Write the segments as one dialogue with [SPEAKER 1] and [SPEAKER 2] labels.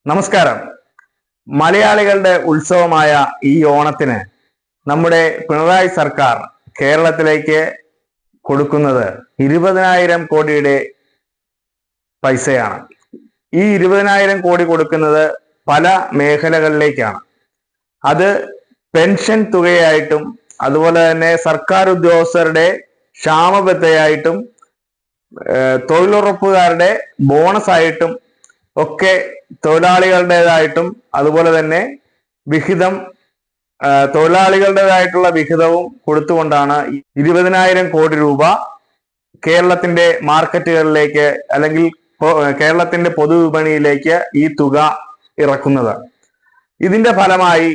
[SPEAKER 1] നമസ്കാരം. മലയാളികളുടെ ഉത്സവമായ ഈ ഓണത്തിന് നമ്മുടെ പിണറായി സർക്കാർ കേരളത്തിലേക്ക് കൊടുക്കുന്നത് 20,000 കോടിയുടെ പൈസയാണ്. ഈ 20,000 കോടി കൊടുക്കുന്നത് പല മേഖലകളിലേക്കാണ്. അത് പെൻഷൻ തുകയായിട്ടും അതുപോലെ തന്നെ സർക്കാർ ഉദ്യോഗസ്ഥരുടെ ക്ഷാമബത്തയായിട്ടും തൊഴിലുറപ്പുകാരുടെ ബോണസ് ആയിട്ടും ഒക്കെ തൊഴിലാളികളുടേതായിട്ടും അതുപോലെ തന്നെ വിഹിതം തൊഴിലാളികളുടേതായിട്ടുള്ള വിഹിതവും കൊടുത്തുകൊണ്ടാണ് 20,000 കോടി രൂപ കേരളത്തിന്റെ മാർക്കറ്റുകളിലേക്ക് അല്ലെങ്കിൽ കേരളത്തിന്റെ പൊതുവിപണിയിലേക്ക് ഈ തുക ഇറക്കുന്നത്. ഇതിന്റെ ഫലമായി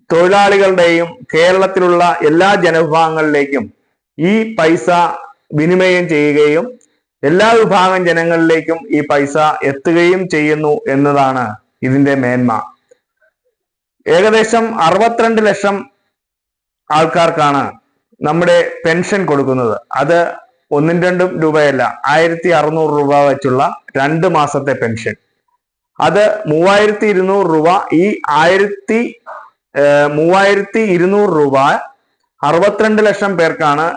[SPEAKER 1] തൊഴിലാളികളുടെയും കേരളത്തിലുള്ള എല്ലാ ജനവിഭാഗങ്ങളിലേക്കും ഈ പൈസ വിനിമയം ചെയ്യുകയും എല്ലാ വിഭാഗം ജനങ്ങളിലേക്കും ഈ പൈസ എത്തുകയും ചെയ്യുന്നു എന്നതാണ് ഇതിന്റെ മേന്മ. ഏകദേശം 62 ലക്ഷം ആൾക്കാർക്കാണ് നമ്മുടെ പെൻഷൻ കൊടുക്കുന്നത്. അത് 1-2 രൂപയല്ല, 1600 രൂപ വെച്ചുള്ള 2 മാസത്തെ പെൻഷൻ. അത് 3200 രൂപ. ഈ 3200 രൂപ 62 ലക്ഷം പേർക്കാണ്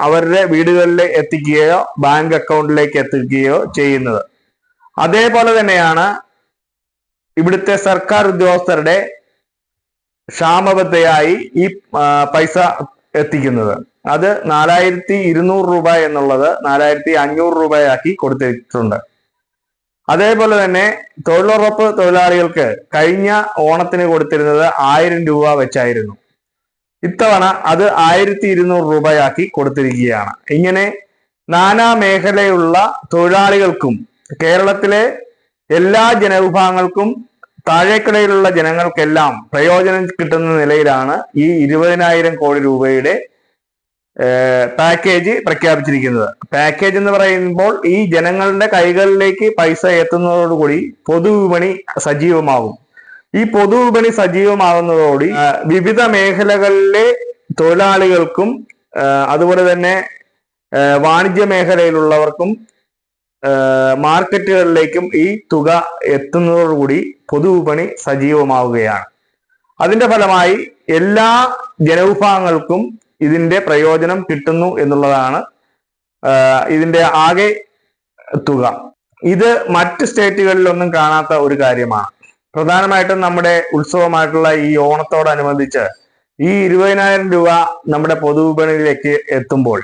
[SPEAKER 1] അവരുടെ വീടുകളിൽ എത്തിക്കുകയോ ബാങ്ക് അക്കൗണ്ടിലേക്ക് എത്തിക്കുകയോ ചെയ്യുന്നത്. അതേപോലെ തന്നെയാണ് ഇവിടുത്തെ സർക്കാർ ഉദ്യോഗസ്ഥരുടെ ക്ഷാമബത്തയായി ഈ പൈസ എത്തിക്കുന്നത്. അത് 4200 രൂപ എന്നുള്ളത് 4500 രൂപയാക്കി കൊടുത്തിട്ടുണ്ട്. അതേപോലെ തന്നെ തൊഴിലുറപ്പ് തൊഴിലാളികൾക്ക് കഴിഞ്ഞ ഓണത്തിന് കൊടുത്തിരുന്നത് 1000 രൂപ വെച്ചായിരുന്നു. ഇത്തവണ അത് 1200 രൂപയാക്കി കൊടുത്തിരിക്കുകയാണ്. ഇങ്ങനെ നാനാ മേഖലയുള്ള തൊഴിലാളികൾക്കും കേരളത്തിലെ എല്ലാ ജനവിഭാഗങ്ങൾക്കും താഴേക്കിടയിലുള്ള ജനങ്ങൾക്കെല്ലാം പ്രയോജനം കിട്ടുന്ന നിലയിലാണ് ഈ 20,000 കോടി രൂപയുടെ പാക്കേജ് പ്രഖ്യാപിച്ചിരിക്കുന്നത്. പാക്കേജ് എന്ന് പറയുമ്പോൾ ഈ ജനങ്ങളുടെ കൈകളിലേക്ക് പൈസ എത്തുന്നതോടുകൂടി പൊതുവിപണി സജീവമാകും. ഈ പൊതുവിപണി സജീവമാകുന്നതോടെ വിവിധ മേഖലകളിലെ തൊഴിലാളികൾക്കും അതുപോലെ തന്നെ വാണിജ്യ മേഖലയിലുള്ളവർക്കും മാർക്കറ്റുകളിലേക്കും ഈ തുക എത്തുന്നതോടുകൂടി പൊതുവിപണി സജീവമാവുകയാണ്. അതിന്റെ ഫലമായി എല്ലാ ജനവിഭാഗങ്ങൾക്കും ഇതിന്റെ പ്രയോജനം കിട്ടുന്നു എന്നുള്ളതാണ് ഇതിന്റെ ആകെ തുക. ഇത് മറ്റ് സ്റ്റേറ്റുകളിലൊന്നും കാണാത്ത ഒരു കാര്യമാണ്. പ്രധാനമായിട്ടും നമ്മുടെ ഉത്സവമായിട്ടുള്ള ഈ ഓണത്തോടനുബന്ധിച്ച് ഈ 20,000 രൂപ നമ്മുടെ പൊതുവിപണിയിലേക്ക് എത്തുമ്പോൾ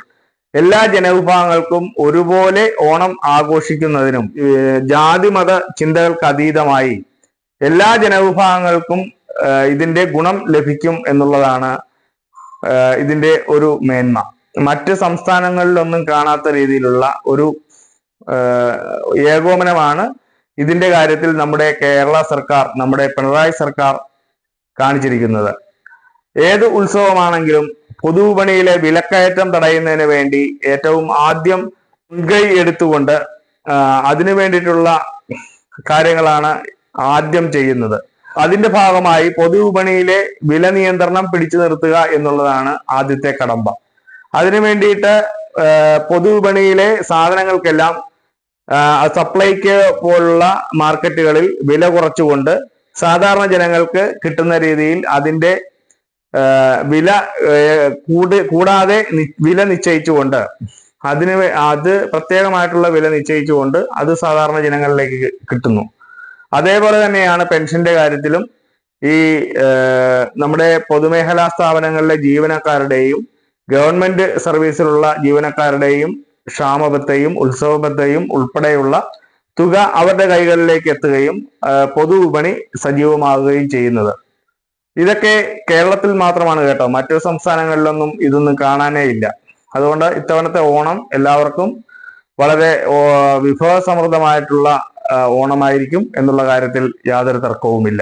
[SPEAKER 1] എല്ലാ ജനവിഭാഗങ്ങൾക്കും ഒരുപോലെ ഓണം ആഘോഷിക്കുന്നതിനും ജാതി മത ചിന്തകൾക്ക് അതീതമായി എല്ലാ ജനവിഭാഗങ്ങൾക്കും ഇതിന്റെ ഗുണം ലഭിക്കും എന്നുള്ളതാണ് ഇതിന്റെ ഒരു മേന്മ. മറ്റ് സംസ്ഥാനങ്ങളിലൊന്നും കാണാത്ത രീതിയിലുള്ള ഒരു ഏകോപനമാണ് ഇതിന്റെ കാര്യത്തിൽ നമ്മുടെ കേരള സർക്കാർ, നമ്മുടെ പിണറായി സർക്കാർ കാണിച്ചിരിക്കുന്നത്. ഏത് ഉത്സവമാണെങ്കിലും പൊതുവിപണിയിലെ വിലക്കയറ്റം തടയുന്നതിന് വേണ്ടി ഏറ്റവും ആദ്യം മുൻകൈ എടുത്തുകൊണ്ട് അതിനു വേണ്ടിയിട്ടുള്ള കാര്യങ്ങളാണ് ആദ്യം ചെയ്യുന്നത്. അതിന്റെ ഭാഗമായി പൊതുവിപണിയിലെ വില നിയന്ത്രണം പിടിച്ചു നിർത്തുക എന്നുള്ളതാണ് ആദ്യത്തെ കടമ്പ. അതിനു വേണ്ടിയിട്ട് പൊതുവിപണിയിലെ സാധനങ്ങൾക്കെല്ലാം സപ്ലൈക്ക് പോലുള്ള മാർക്കറ്റുകളിൽ വില കുറച്ചുകൊണ്ട് സാധാരണ ജനങ്ങൾക്ക് കിട്ടുന്ന രീതിയിൽ അതിന്റെ വില കൂടാതെ വില നിശ്ചയിച്ചുകൊണ്ട് അത് പ്രത്യേകമായിട്ടുള്ള വില നിശ്ചയിച്ചുകൊണ്ട് അത് സാധാരണ ജനങ്ങളിലേക്ക് കിട്ടുന്നു. അതേപോലെ തന്നെയാണ് പെൻഷന്റെ കാര്യത്തിലും ഈ നമ്മുടെ പൊതുമേഖലാ സ്ഥാപനങ്ങളിലെ ജീവനക്കാരുടെയും ഗവൺമെന്റ് സർവീസിലുള്ള ജീവനക്കാരുടെയും ക്ഷാമബത്തയും ഉത്സവബത്തയും ഉൾപ്പെടെയുള്ള തുക അവരുടെ കൈകളിലേക്ക് എത്തുകയും പൊതുവിപണി സജീവമാകുകയും ചെയ്യുന്നത്. ഇതൊക്കെ കേരളത്തിൽ മാത്രമാണ് കേട്ടോ, മറ്റു സംസ്ഥാനങ്ങളിലൊന്നും ഇതൊന്നും കാണാനേ ഇല്ല. അതുകൊണ്ട് ഇത്തവണത്തെ ഓണം എല്ലാവർക്കും വളരെ വിഭവസമൃദ്ധമായിട്ടുള്ള ഓണമായിരിക്കും എന്നുള്ള കാര്യത്തിൽ യാതൊരു തർക്കവുമില്ല.